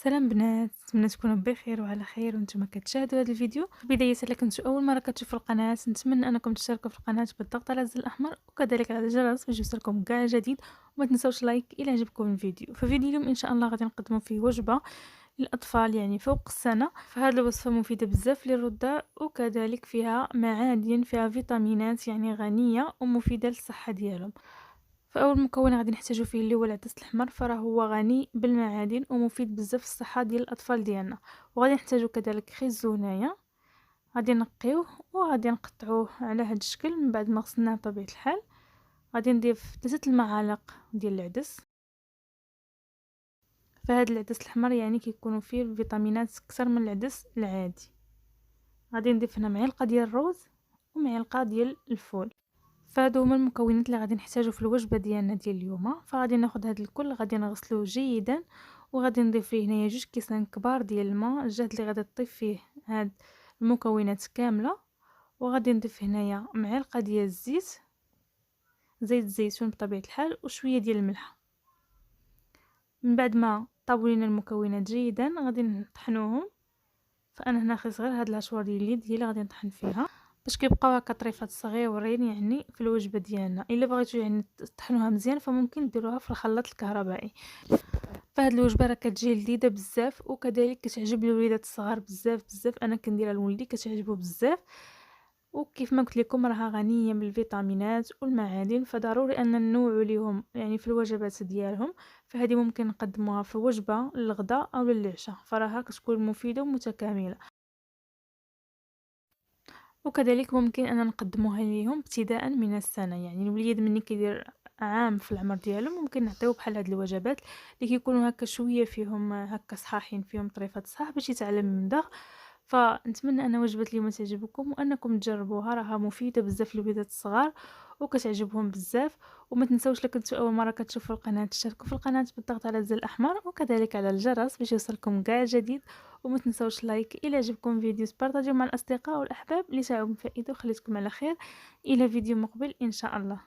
سلام بنات، نتمنى تكونوا بخير وعلى خير وانتم كتشاهدوا هذا الفيديو. بداية الا كنتوا اول مره كتشوفوا القناه نتمنى انكم تشتركوا في القناه بالضغط على الزر الاحمر وكذلك على الجرس باش يوصلكم كاع جديد. وما تنسوش لايك الا عجبكم الفيديو. ففيديو اليوم ان شاء الله غادي نقدموا فيه وجبه للاطفال يعني فوق السنه. فهذه الوصفه مفيده بزاف للرضع وكذلك فيها معادن، فيها فيتامينات يعني غنيه ومفيده للصحه ديالهم. فاول مكون غادي نحتاجو فيه اللي هو العدس الاحمر، فراه هو غني بالمعادن ومفيد بزاف في الصحه ديال الاطفال ديالنا. وغادي نحتاجو كذلك خيز هنايا، غادي نقيوه وغادي نقطعوه على هذا الشكل. من بعد ما غسلناه بطبيعه الحال غادي نضيف 3 المعالق ديال العدس. فهاد العدس الاحمر يعني كيكونوا فيه الفيتامينات اكثر من العدس العادي. غادي نضيف هنا معلقه ديال الروز ومعلقه ديال الفول. فهادو هما المكونات اللي غادي نحتاجو في الوجبه ديالنا ديال اليوم. فغادي ناخذ هاد الكل غادي نغسلوه جيدا وغادي نضيف فيه هنايا 2 كيسان كبار ديال الماء، الجهد اللي غادي تطيب فيه هاد المكونات كامله. وغادي نضيف هنايا معلقه ديال الزيت، زيت الزيتون بطبيعه الحال، وشويه ديال الملح. من بعد ما طابوا لينا المكونات جيدا غادي نطحنوهم. فانا هنا خص غير هاد الهشوار ديال اليد هي اللي غادي نطحن فيها باش كيبقاو هكا طريفات صغيورين يعني في الوجبه ديالنا. الا بغيتو يعني تطحنوها مزيان فممكن ديروها في الخلاط الكهربائي. فهاد الوجبه راه كتجي لذيذه بزاف وكذلك كتعجب الوليدات الصغار بزاف بزاف. انا كنديرها لولدي كتعجبو بزاف، وكيف ما قلت لكم راها غنيه بالفيتامينات والمعادن، فضروري ان ننوعوا ليهم يعني في الوجبات ديالهم. فهذه ممكن نقدموها في وجبه للغداء او للعشاء، فراها كتكون مفيده ومتكامله. وكذلك ممكن أن نقدموها ليهم ابتداء من السنة، يعني الوليد مني كيدير عام في العمر ديالو ممكن نعطيوه بحال هاد الوجبات اللي كيكونوا هكا شويه فيهم هكا صحاحين، فيهم طريفات صح باش يتعلم من داغ. فنتمنى ان وجبه اليوم تعجبكم وانكم تجربوها، راها مفيده بزاف للوليدات الصغار وكتعجبهم بزاف. وما تنسوش لك كنتو اول مره كتشوفوا القناه تشتركوا في القناه بالضغط على الزر الاحمر وكذلك على الجرس باش يوصلكم كاع جديد. وما تنسوش لايك الى عجبكم الفيديو، بارطاجيو مع الاصدقاء والاحباب اللي تعاون فائده. وخليتكم على خير الى فيديو مقبل ان شاء الله.